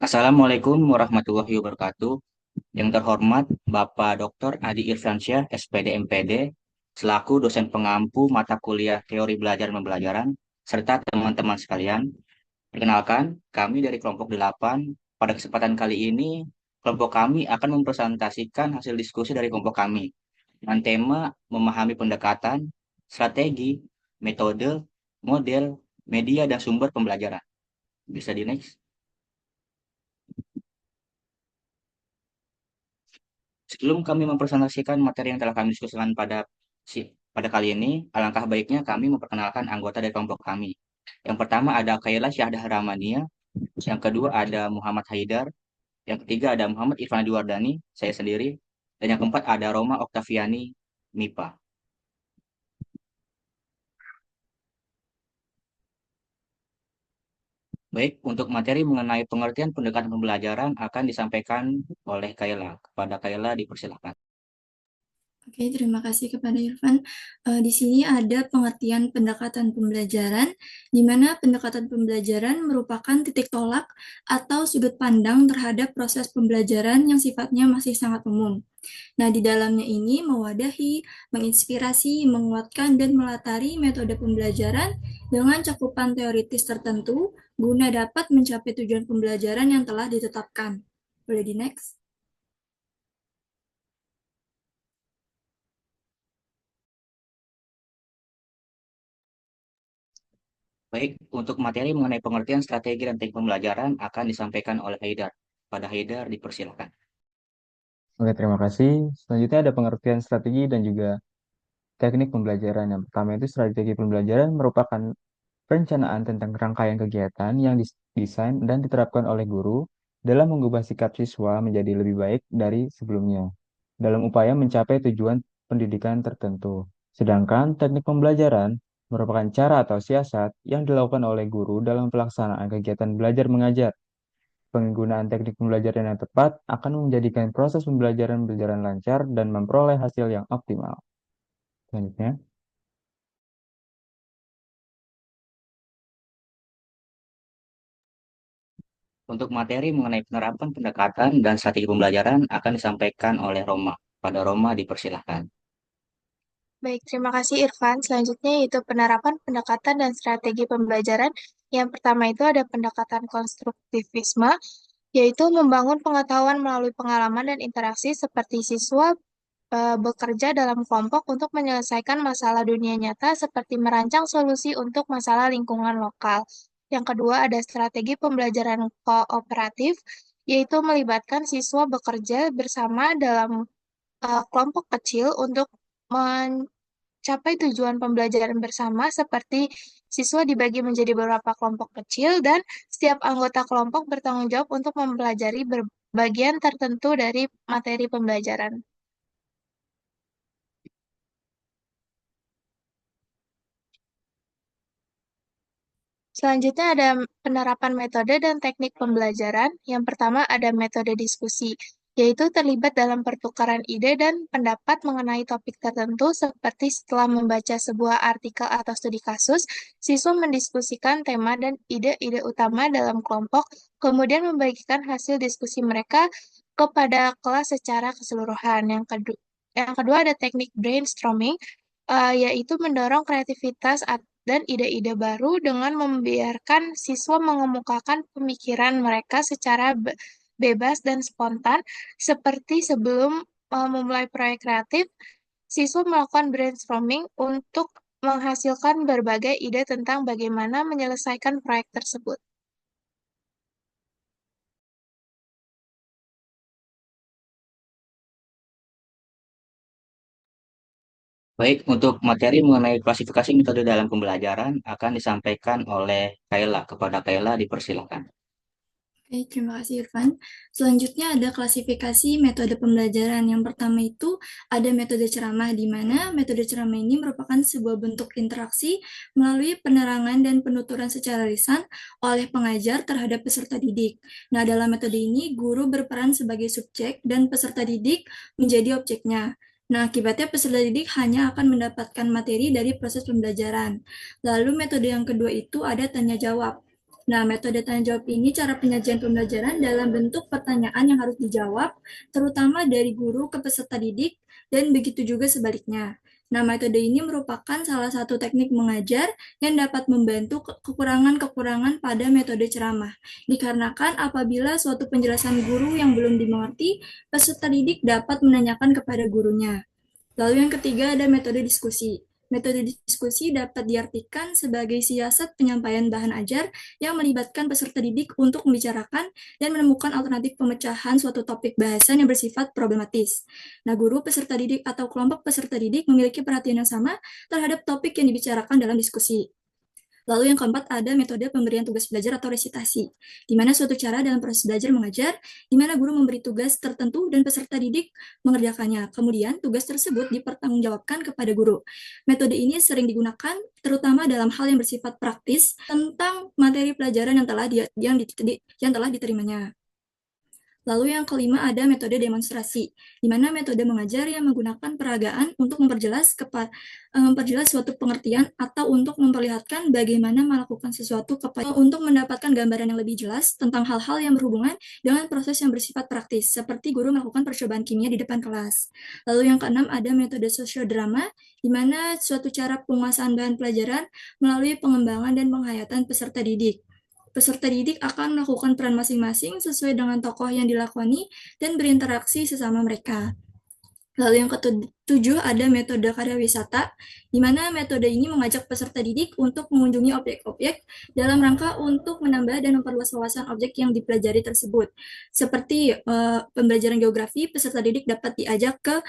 Assalamualaikum warahmatullahi wabarakatuh. Yang terhormat Bapak Dr. Adi Irfansyah, SPD MPD, selaku dosen pengampu mata kuliah Teori Belajar dan Pembelajaran, serta teman-teman sekalian. Perkenalkan, kami dari kelompok 8. Pada kesempatan kali ini, kelompok kami akan mempresentasikan hasil diskusi dari kelompok kami dengan tema memahami pendekatan, strategi, metode, model, media, dan sumber pembelajaran. Bisa di next. Sebelum kami mempresentasikan materi yang telah kami diskusikan pada kali ini, alangkah baiknya kami memperkenalkan anggota dari kelompok kami. Yang pertama ada Kaila Syahdah Ramania, yang kedua ada Muhammad Haidar, yang ketiga ada Muhammad Irfan Wardani, saya sendiri, dan yang keempat ada Roma Oktaviani MIPA. Baik, untuk materi mengenai pengertian pendekatan pembelajaran akan disampaikan oleh Kaila. Kepada Kaila dipersilakan. Oke, terima kasih kepada Irfan. Di sini ada pengertian pendekatan pembelajaran, di mana pendekatan pembelajaran merupakan titik tolak atau sudut pandang terhadap proses pembelajaran yang sifatnya masih sangat umum. Nah, di dalamnya ini mewadahi, menginspirasi, menguatkan, dan melatari metode pembelajaran dengan cakupan teoritis tertentu guna dapat mencapai tujuan pembelajaran yang telah ditetapkan. Boleh di next? Baik, untuk materi mengenai pengertian strategi dan teknik pembelajaran akan disampaikan oleh Haidar. Pada Haidar dipersilakan. Oke, terima kasih. Selanjutnya ada pengertian strategi dan juga teknik pembelajaran. Yang pertama itu strategi pembelajaran merupakan perencanaan tentang rangkaian kegiatan yang didesain dan diterapkan oleh guru dalam mengubah sikap siswa menjadi lebih baik dari sebelumnya, dalam upaya mencapai tujuan pendidikan tertentu. Sedangkan teknik pembelajaran merupakan cara atau siasat yang dilakukan oleh guru dalam pelaksanaan kegiatan belajar mengajar. Penggunaan teknik pembelajaran yang tepat akan menjadikan proses pembelajaran berjalan lancar dan memperoleh hasil yang optimal. Selanjutnya, Untuk materi mengenai penerapan pendekatan dan strategi pembelajaran akan disampaikan oleh Roma. Pada Roma dipersilahkan. Baik, terima kasih Irfan. Selanjutnya yaitu penerapan pendekatan dan strategi pembelajaran. Yang pertama itu ada pendekatan konstruktivisme, yaitu membangun pengetahuan melalui pengalaman dan interaksi seperti siswa bekerja dalam kelompok untuk menyelesaikan masalah dunia nyata seperti merancang solusi untuk masalah lingkungan lokal. Yang kedua ada strategi pembelajaran kooperatif, yaitu melibatkan siswa bekerja bersama dalam kelompok kecil untuk mencapai tujuan pembelajaran bersama seperti siswa dibagi menjadi beberapa kelompok kecil dan setiap anggota kelompok bertanggung jawab untuk mempelajari bagian tertentu dari materi pembelajaran. Selanjutnya ada penerapan metode dan teknik pembelajaran. Yang pertama ada metode diskusi, yaitu terlibat dalam pertukaran ide dan pendapat mengenai topik tertentu seperti setelah membaca sebuah artikel atau studi kasus, siswa mendiskusikan tema dan ide-ide utama dalam kelompok, kemudian membagikan hasil diskusi mereka kepada kelas secara keseluruhan. Yang kedua ada teknik brainstorming, yaitu mendorong kreativitas dan ide-ide baru dengan membiarkan siswa mengemukakan pemikiran mereka secara bebas dan spontan, seperti sebelum memulai proyek kreatif, siswa melakukan brainstorming untuk menghasilkan berbagai ide tentang bagaimana menyelesaikan proyek tersebut. Baik, untuk materi mengenai klasifikasi metode dalam pembelajaran akan disampaikan oleh Kaila. Kepada Kaila dipersilakan. Oke, terima kasih Irfan. Selanjutnya ada klasifikasi metode pembelajaran. Yang pertama itu ada metode ceramah, di mana metode ceramah ini merupakan sebuah bentuk interaksi melalui penerangan dan penuturan secara lisan oleh pengajar terhadap peserta didik. Nah, dalam metode ini, guru berperan sebagai subjek dan peserta didik menjadi objeknya. Nah, akibatnya peserta didik hanya akan mendapatkan materi dari proses pembelajaran. Lalu metode yang kedua itu ada tanya jawab. Nah, metode tanya jawab ini cara penyajian pembelajaran dalam bentuk pertanyaan yang harus dijawab, terutama dari guru ke peserta didik, dan begitu juga sebaliknya. Nah, metode ini merupakan salah satu teknik mengajar yang dapat membantu kekurangan-kekurangan pada metode ceramah. Dikarenakan apabila suatu penjelasan guru yang belum dimengerti, peserta didik dapat menanyakan kepada gurunya. Lalu yang ketiga ada metode diskusi. Metode diskusi dapat diartikan sebagai siasat penyampaian bahan ajar yang melibatkan peserta didik untuk membicarakan dan menemukan alternatif pemecahan suatu topik bahasan yang bersifat problematis. Nah, guru, peserta didik, atau kelompok peserta didik memiliki perhatian yang sama terhadap topik yang dibicarakan dalam diskusi. Lalu yang keempat ada metode pemberian tugas belajar atau resitasi, di mana suatu cara dalam proses belajar mengajar, di mana guru memberi tugas tertentu dan peserta didik mengerjakannya. Kemudian tugas tersebut dipertanggungjawabkan kepada guru. Metode ini sering digunakan terutama dalam hal yang bersifat praktis tentang materi pelajaran yang telah diterimanya. Lalu yang kelima ada metode demonstrasi, di mana metode mengajar yang menggunakan peragaan untuk memperjelas suatu pengertian atau untuk memperlihatkan bagaimana melakukan sesuatu untuk mendapatkan gambaran yang lebih jelas tentang hal-hal yang berhubungan dengan proses yang bersifat praktis, seperti guru melakukan percobaan kimia di depan kelas. Lalu yang keenam ada metode sosiodrama, di mana suatu cara penguasaan bahan pelajaran melalui pengembangan dan penghayatan peserta didik. Peserta didik akan melakukan peran masing-masing sesuai dengan tokoh yang dilakoni dan berinteraksi sesama mereka. Lalu yang ketujuh ada metode karya wisata, di mana metode ini mengajak peserta didik untuk mengunjungi objek-objek dalam rangka untuk menambah dan memperluas wawasan objek yang dipelajari tersebut. Seperti pembelajaran geografi, peserta didik dapat diajak ke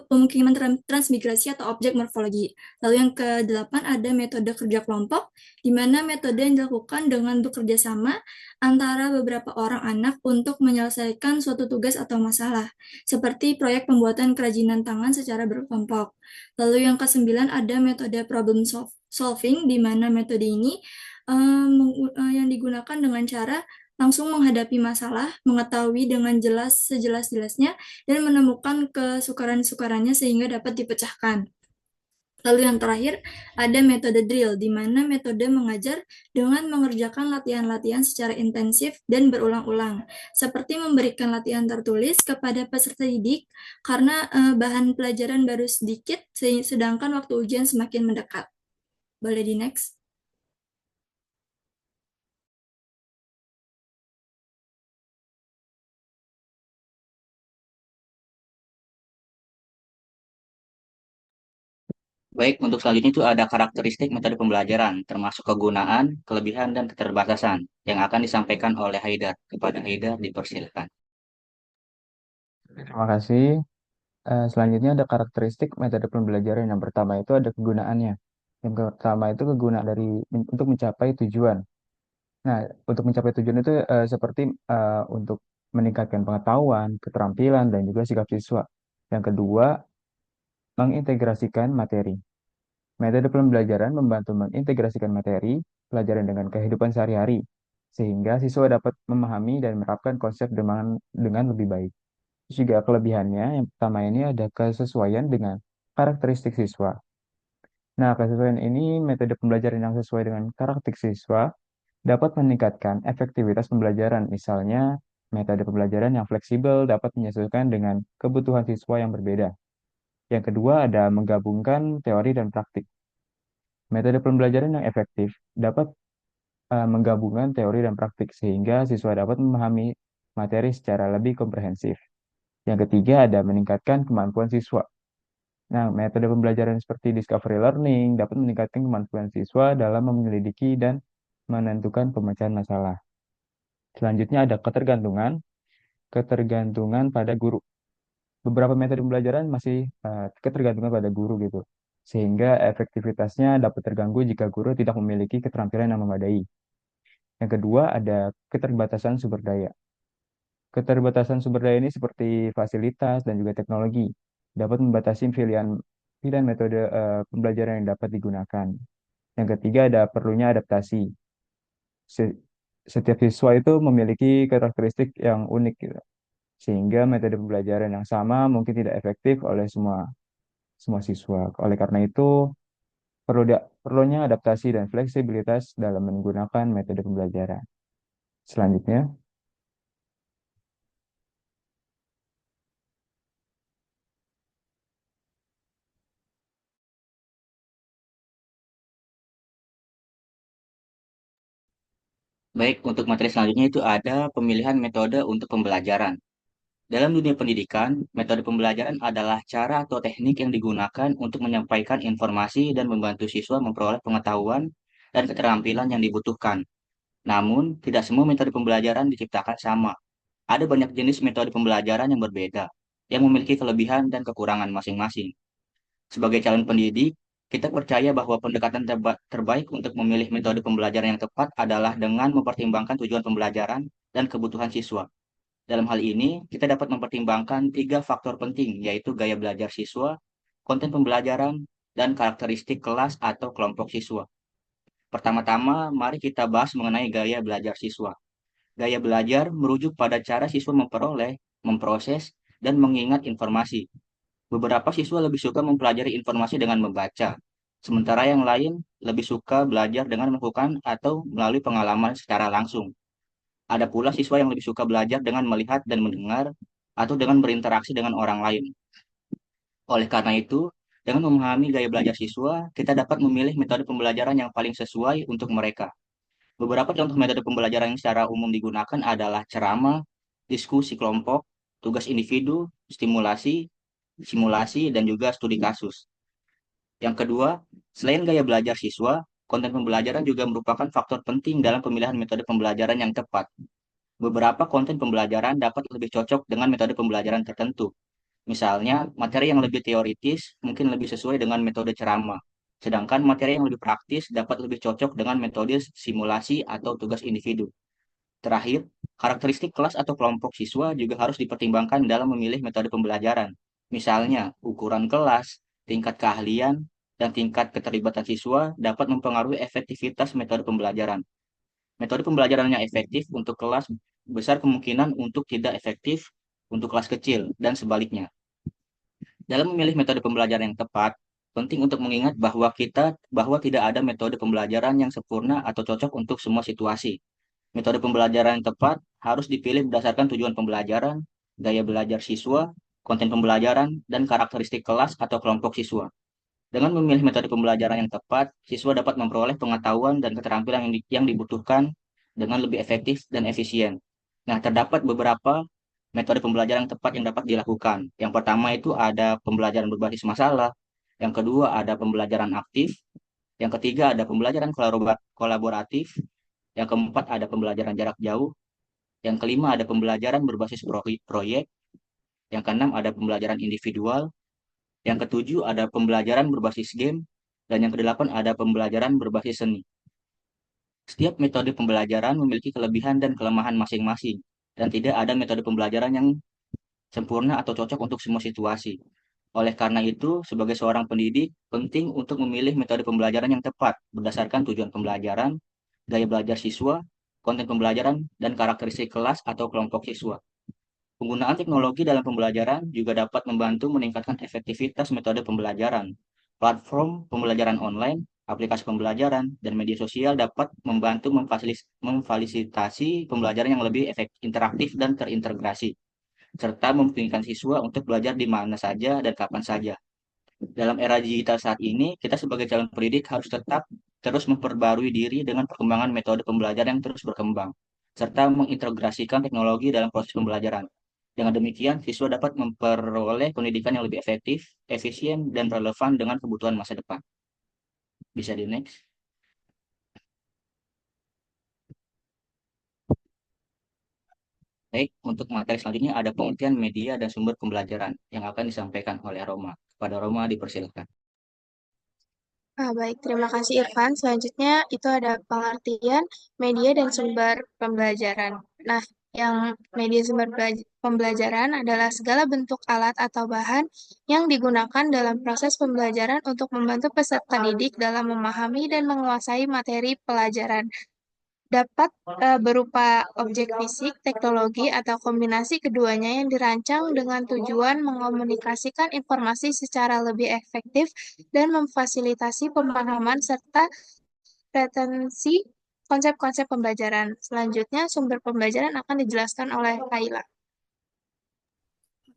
pemukiman transmigrasi atau objek morfologi. Lalu yang ke-8 ada metode kerja kelompok, di mana metode yang dilakukan dengan bekerja sama antara beberapa orang anak untuk menyelesaikan suatu tugas atau masalah, seperti proyek pembuatan kerajinan tangan secara berkelompok. Lalu yang ke-9 ada metode problem solving, di mana metode ini yang digunakan dengan cara langsung menghadapi masalah, mengetahui dengan sejelas-jelasnya, dan menemukan kesukaran-sukarannya sehingga dapat dipecahkan. Lalu yang terakhir, ada metode drill, di mana metode mengajar dengan mengerjakan latihan-latihan secara intensif dan berulang-ulang, seperti memberikan latihan tertulis kepada peserta didik karena bahan pelajaran baru sedikit, sedangkan waktu ujian semakin mendekat. Boleh di next? Baik, untuk selanjutnya itu ada karakteristik metode pembelajaran, termasuk kegunaan, kelebihan, dan keterbatasan yang akan disampaikan oleh Haidar. Kepada Haidar, dipersilakan. Terima kasih. Selanjutnya ada karakteristik metode pembelajaran. Yang pertama itu ada kegunaannya. Yang pertama itu kegunaan untuk mencapai tujuan. Nah, untuk mencapai tujuan itu seperti untuk meningkatkan pengetahuan, keterampilan, dan juga sikap siswa. Yang kedua, mengintegrasikan materi. Metode pembelajaran membantu mengintegrasikan materi pelajaran dengan kehidupan sehari-hari, sehingga siswa dapat memahami dan menerapkan konsep dengan lebih baik. Terus juga kelebihannya, yang pertama ini ada kesesuaian dengan karakteristik siswa. Nah, kesesuaian ini metode pembelajaran yang sesuai dengan karakteristik siswa dapat meningkatkan efektivitas pembelajaran. Misalnya, metode pembelajaran yang fleksibel dapat menyesuaikan dengan kebutuhan siswa yang berbeda. Yang kedua ada menggabungkan teori dan praktik. Metode pembelajaran yang efektif dapat menggabungkan teori dan praktik sehingga siswa dapat memahami materi secara lebih komprehensif. Yang ketiga ada meningkatkan kemampuan siswa. Nah, metode pembelajaran seperti discovery learning dapat meningkatkan kemampuan siswa dalam menyelidiki dan menentukan pemecahan masalah. Selanjutnya ada ketergantungan pada guru. Beberapa metode pembelajaran masih ketergantungan pada guru gitu, sehingga efektivitasnya dapat terganggu jika guru tidak memiliki keterampilan yang memadai. Yang kedua ada keterbatasan sumber daya. Keterbatasan sumber daya ini seperti fasilitas dan juga teknologi dapat membatasi pilihan metode pembelajaran yang dapat digunakan. Yang ketiga ada perlunya adaptasi. Setiap siswa itu memiliki karakteristik yang unik gitu. Sehingga metode pembelajaran yang sama mungkin tidak efektif oleh semua siswa. Oleh karena itu, Perlunya adaptasi dan fleksibilitas dalam menggunakan metode pembelajaran. Selanjutnya, Baik, untuk materi selanjutnya itu ada pemilihan metode untuk pembelajaran. Dalam dunia pendidikan, metode pembelajaran adalah cara atau teknik yang digunakan untuk menyampaikan informasi dan membantu siswa memperoleh pengetahuan dan keterampilan yang dibutuhkan. Namun, tidak semua metode pembelajaran diciptakan sama. Ada banyak jenis metode pembelajaran yang berbeda, yang memiliki kelebihan dan kekurangan masing-masing. Sebagai calon pendidik, kita percaya bahwa pendekatan terbaik untuk memilih metode pembelajaran yang tepat adalah dengan mempertimbangkan tujuan pembelajaran dan kebutuhan siswa. Dalam hal ini, kita dapat mempertimbangkan tiga faktor penting, yaitu gaya belajar siswa, konten pembelajaran, dan karakteristik kelas atau kelompok siswa. Pertama-tama, mari kita bahas mengenai gaya belajar siswa. Gaya belajar merujuk pada cara siswa memperoleh, memproses, dan mengingat informasi. Beberapa siswa lebih suka mempelajari informasi dengan membaca, sementara yang lain lebih suka belajar dengan melakukan atau melalui pengalaman secara langsung. Ada pula siswa yang lebih suka belajar dengan melihat dan mendengar, atau dengan berinteraksi dengan orang lain. Oleh karena itu, dengan memahami gaya belajar siswa, kita dapat memilih metode pembelajaran yang paling sesuai untuk mereka. Beberapa contoh metode pembelajaran yang secara umum digunakan adalah ceramah, diskusi kelompok, tugas individu, stimulasi, simulasi, dan juga studi kasus. Yang kedua, selain gaya belajar siswa, konten pembelajaran juga merupakan faktor penting dalam pemilihan metode pembelajaran yang tepat. Beberapa konten pembelajaran dapat lebih cocok dengan metode pembelajaran tertentu. Misalnya, materi yang lebih teoritis mungkin lebih sesuai dengan metode ceramah, sedangkan materi yang lebih praktis dapat lebih cocok dengan metode simulasi atau tugas individu. Terakhir, karakteristik kelas atau kelompok siswa juga harus dipertimbangkan dalam memilih metode pembelajaran. Misalnya, ukuran kelas, tingkat keahlian, dan tingkat keterlibatan siswa dapat mempengaruhi efektivitas metode pembelajaran. Metode pembelajaran yang efektif untuk kelas besar kemungkinan untuk tidak efektif untuk kelas kecil, dan sebaliknya. Dalam memilih metode pembelajaran yang tepat, penting untuk mengingat bahwa tidak ada metode pembelajaran yang sempurna atau cocok untuk semua situasi. Metode pembelajaran yang tepat harus dipilih berdasarkan tujuan pembelajaran, gaya belajar siswa, konten pembelajaran, dan karakteristik kelas atau kelompok siswa. Dengan memilih metode pembelajaran yang tepat, siswa dapat memperoleh pengetahuan dan keterampilan yang dibutuhkan dengan lebih efektif dan efisien. Nah, terdapat beberapa metode pembelajaran yang tepat yang dapat dilakukan. Yang pertama itu ada pembelajaran berbasis masalah, yang kedua ada pembelajaran aktif, yang ketiga ada pembelajaran kolaboratif, yang keempat ada pembelajaran jarak jauh, yang kelima ada pembelajaran berbasis proyek, yang keenam ada pembelajaran individual, yang ketujuh ada pembelajaran berbasis game, dan yang kedelapan ada pembelajaran berbasis seni. Setiap metode pembelajaran memiliki kelebihan dan kelemahan masing-masing, dan tidak ada metode pembelajaran yang sempurna atau cocok untuk semua situasi. Oleh karena itu, sebagai seorang pendidik, penting untuk memilih metode pembelajaran yang tepat berdasarkan tujuan pembelajaran, gaya belajar siswa, konten pembelajaran, dan karakteristik kelas atau kelompok siswa. Penggunaan teknologi dalam pembelajaran juga dapat membantu meningkatkan efektivitas metode pembelajaran. Platform pembelajaran online, aplikasi pembelajaran, dan media sosial dapat membantu memfasilitasi pembelajaran yang lebih interaktif dan terintegrasi, serta memungkinkan siswa untuk belajar di mana saja dan kapan saja. Dalam era digital saat ini, kita sebagai calon pendidik harus tetap terus memperbarui diri dengan perkembangan metode pembelajaran yang terus berkembang, serta mengintegrasikan teknologi dalam proses pembelajaran. Dengan demikian, siswa dapat memperoleh pendidikan yang lebih efektif, efisien, dan relevan dengan kebutuhan masa depan. Bisa di next. Baik, untuk materi selanjutnya ada pengertian media dan sumber pembelajaran yang akan disampaikan oleh Roma. Kepada Roma dipersilakan. Baik, terima kasih Irfan. Selanjutnya itu ada pengertian media dan sumber pembelajaran. Nah, yang media sumber pembelajaran adalah segala bentuk alat atau bahan yang digunakan dalam proses pembelajaran untuk membantu peserta didik dalam memahami dan menguasai materi pelajaran. dapat berupa objek fisik, teknologi, atau kombinasi keduanya yang dirancang dengan tujuan mengomunikasikan informasi secara lebih efektif dan memfasilitasi pemahaman serta retensi konsep-konsep pembelajaran. Selanjutnya, sumber pembelajaran akan dijelaskan oleh Kaila.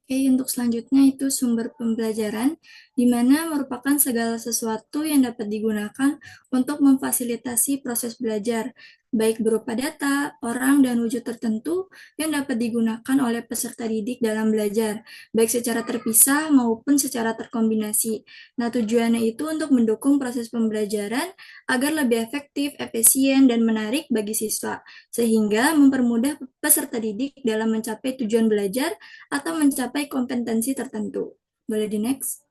Oke, untuk selanjutnya itu sumber pembelajaran, di mana merupakan segala sesuatu yang dapat digunakan untuk memfasilitasi proses belajar, baik berupa data, orang, dan wujud tertentu yang dapat digunakan oleh peserta didik dalam belajar, baik secara terpisah maupun secara terkombinasi. Nah, tujuannya itu untuk mendukung proses pembelajaran agar lebih efektif, efisien, dan menarik bagi siswa, sehingga mempermudah peserta didik dalam mencapai tujuan belajar atau mencapai kompetensi tertentu. Boleh di next?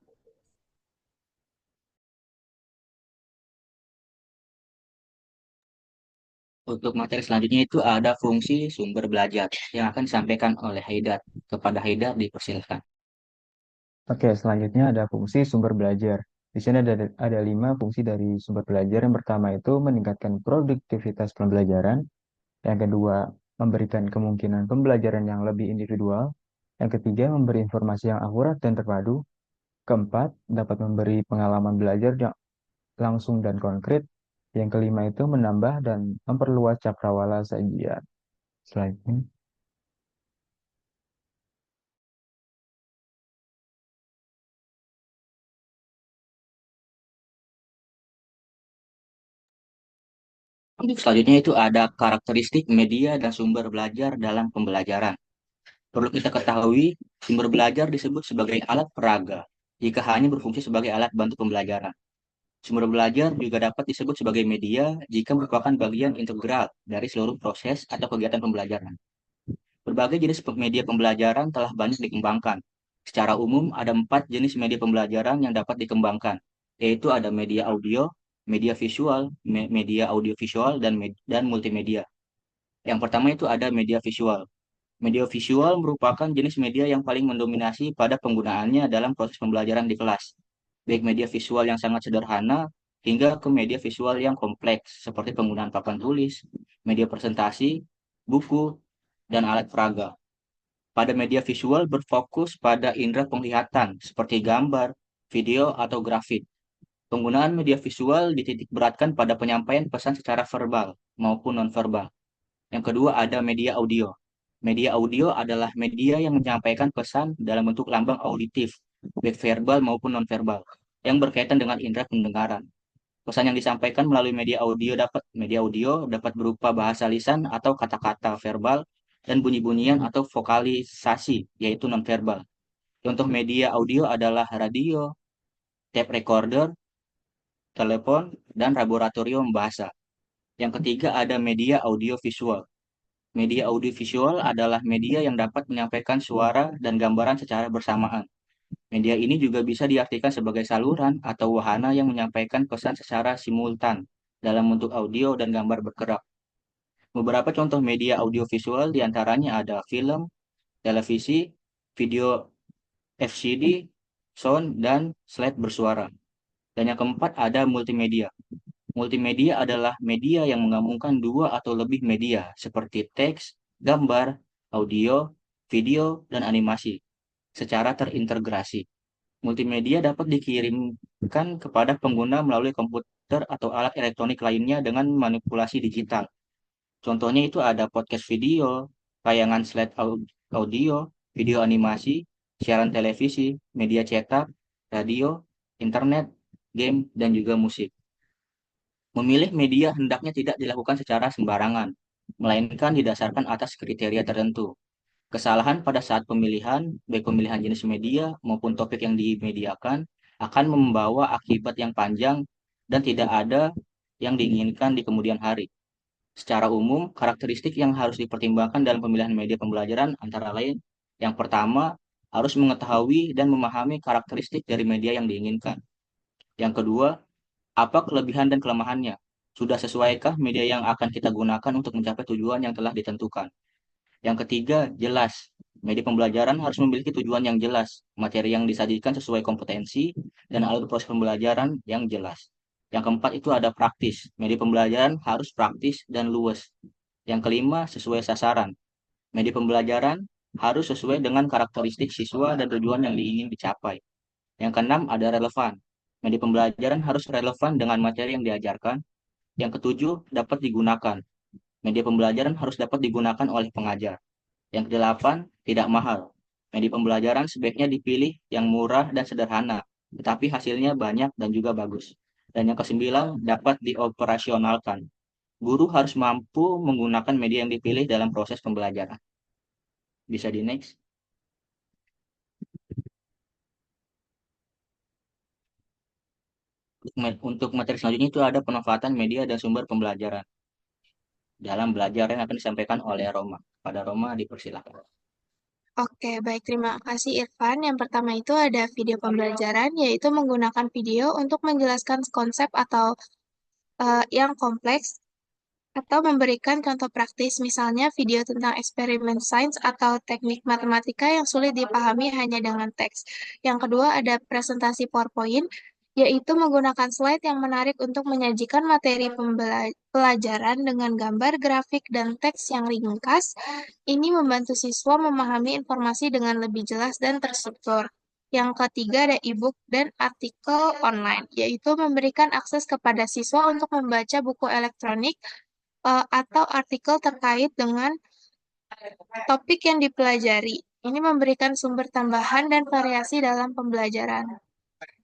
Untuk materi selanjutnya itu ada fungsi sumber belajar yang akan disampaikan oleh Haidar. Kepada Haidar dipersilakan. Oke, selanjutnya ada fungsi sumber belajar. Di sini ada 5 fungsi dari sumber belajar. Yang pertama itu meningkatkan produktivitas pembelajaran. Yang kedua, memberikan kemungkinan pembelajaran yang lebih individual. Yang ketiga, memberi informasi yang akurat dan terpadu. Keempat, dapat memberi pengalaman belajar yang langsung dan konkret. Yang kelima itu menambah dan memperluas cakrawala sajian. Selanjutnya. Untuk selanjutnya itu ada karakteristik media dan sumber belajar dalam pembelajaran. Perlu kita ketahui, sumber belajar disebut sebagai alat peraga jika hanya berfungsi sebagai alat bantu pembelajaran. Sumber belajar juga dapat disebut sebagai media jika merupakan bagian integral dari seluruh proses atau kegiatan pembelajaran. Berbagai jenis media pembelajaran telah banyak dikembangkan. Secara umum, ada 4 jenis media pembelajaran yang dapat dikembangkan, yaitu ada media audio, media visual, media audiovisual, dan multimedia. Yang pertama itu ada media visual. Media visual merupakan jenis media yang paling mendominasi pada penggunaannya dalam proses pembelajaran di kelas, baik media visual yang sangat sederhana hingga ke media visual yang kompleks, seperti penggunaan papan tulis, media presentasi, buku, dan alat peraga. Pada media visual berfokus pada indera penglihatan, seperti gambar, video, atau grafik. Penggunaan media visual dititik beratkan pada penyampaian pesan secara verbal maupun nonverbal. Yang kedua ada media audio. Media audio adalah media yang menyampaikan pesan dalam bentuk lambang auditif, baik verbal maupun nonverbal, yang berkaitan dengan indera pendengaran. Pesan yang disampaikan melalui media audio dapat berupa bahasa lisan atau kata-kata verbal dan bunyi-bunyian atau vokalisasi, yaitu nonverbal. Contoh media audio adalah radio, tape recorder, telepon, dan laboratorium bahasa. Yang ketiga ada media audio visual. Media audiovisual adalah media yang dapat menyampaikan suara dan gambaran secara bersamaan. Media ini juga bisa diartikan sebagai saluran atau wahana yang menyampaikan pesan secara simultan dalam bentuk audio dan gambar bergerak. Beberapa contoh media audiovisual diantaranya ada film, televisi, video FCD, sound, dan slide bersuara. Dan yang keempat ada multimedia. Multimedia adalah media yang menggabungkan 2 atau lebih media seperti teks, gambar, audio, video, dan animasi secara terintegrasi. Multimedia dapat dikirimkan kepada pengguna melalui komputer atau alat elektronik lainnya dengan manipulasi digital. Contohnya itu ada podcast video, tayangan slide audio, video animasi, siaran televisi, media cetak, radio, internet, game, dan juga musik. Memilih media hendaknya tidak dilakukan secara sembarangan, melainkan didasarkan atas kriteria tertentu. Kesalahan pada saat pemilihan, baik pemilihan jenis media maupun topik yang dimediakan, akan membawa akibat yang panjang dan tidak ada yang diinginkan di kemudian hari. Secara umum, karakteristik yang harus dipertimbangkan dalam pemilihan media pembelajaran antara lain, yang pertama, harus mengetahui dan memahami karakteristik dari media yang diinginkan. Yang kedua, apa kelebihan dan kelemahannya? Sudah sesuaikah media yang akan kita gunakan untuk mencapai tujuan yang telah ditentukan? Yang ketiga, jelas. Media pembelajaran harus memiliki tujuan yang jelas, materi yang disajikan sesuai kompetensi, dan alur proses pembelajaran yang jelas. Yang keempat itu ada praktis. Media pembelajaran harus praktis dan luas. Yang kelima, sesuai sasaran. Media pembelajaran harus sesuai dengan karakteristik siswa dan tujuan yang ingin dicapai. Yang keenam, ada relevan. Media pembelajaran harus relevan dengan materi yang diajarkan. Yang ketujuh, dapat digunakan. Media pembelajaran harus dapat digunakan oleh pengajar. Yang kedelapan, tidak mahal. Media pembelajaran sebaiknya dipilih yang murah dan sederhana, tetapi hasilnya banyak dan juga bagus. Dan yang kesembilan, dapat dioperasionalkan. Guru harus mampu menggunakan media yang dipilih dalam proses pembelajaran. Bisa di next. Untuk materi selanjutnya itu ada pemanfaatan media dan sumber pembelajaran dalam belajar yang akan disampaikan oleh Roma. Pada Roma dipersilakan. Oke, baik. Terima kasih, Irfan. Yang pertama itu ada video pembelajaran, yaitu menggunakan video untuk menjelaskan konsep atau yang kompleks atau memberikan contoh praktis, misalnya video tentang eksperimen sains atau teknik matematika yang sulit dipahami hanya dengan teks. Yang kedua ada presentasi PowerPoint, yaitu menggunakan slide yang menarik untuk menyajikan materi pelajaran dengan gambar, grafik, dan teks yang ringkas. Ini membantu siswa memahami informasi dengan lebih jelas dan terstruktur. Yang ketiga ada e-book dan artikel online, yaitu memberikan akses kepada siswa untuk membaca buku elektronik atau artikel terkait dengan topik yang dipelajari. Ini memberikan sumber tambahan dan variasi dalam pembelajaran.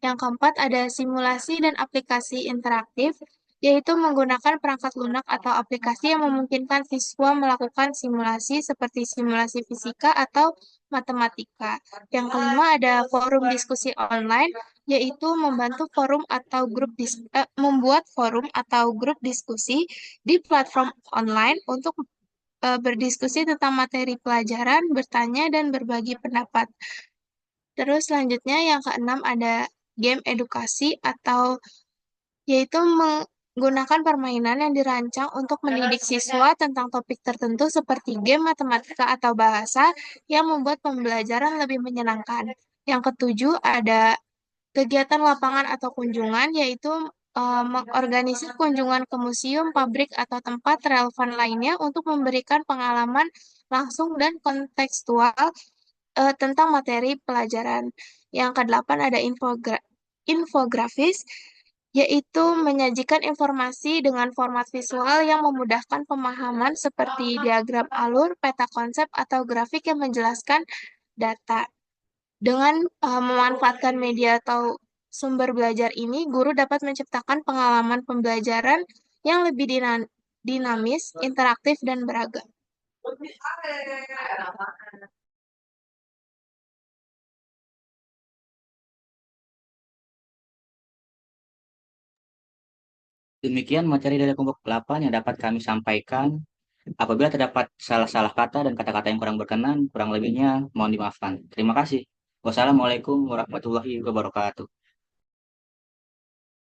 Yang keempat ada simulasi dan aplikasi interaktif, yaitu menggunakan perangkat lunak atau aplikasi yang memungkinkan siswa melakukan simulasi seperti simulasi fisika atau matematika. Yang kelima ada forum diskusi online, yaitu membuat forum atau grup diskusi di platform online untuk berdiskusi tentang materi pelajaran, bertanya, dan berbagi pendapat. Terus selanjutnya yang keenam ada game edukasi atau yaitu menggunakan permainan yang dirancang untuk mendidik siswa tentang topik tertentu seperti game matematika atau bahasa yang membuat pembelajaran lebih menyenangkan. Yang ketujuh ada kegiatan lapangan atau kunjungan, yaitu mengorganisir kunjungan ke museum, pabrik, atau tempat relevan lainnya untuk memberikan pengalaman langsung dan kontekstual tentang materi pelajaran. Yang kedelapan ada infografis, yaitu menyajikan informasi dengan format visual yang memudahkan pemahaman seperti diagram alur, peta konsep, atau grafik yang menjelaskan data. Dengan memanfaatkan media atau sumber belajar ini, guru dapat menciptakan pengalaman pembelajaran yang lebih dinamis, interaktif, dan beragam. Demikian materi dari kelompok 8 yang dapat kami sampaikan. Apabila terdapat salah-salah kata dan kata-kata yang kurang berkenan, kurang lebihnya mohon dimaafkan. Terima kasih. Wassalamualaikum warahmatullahi wabarakatuh.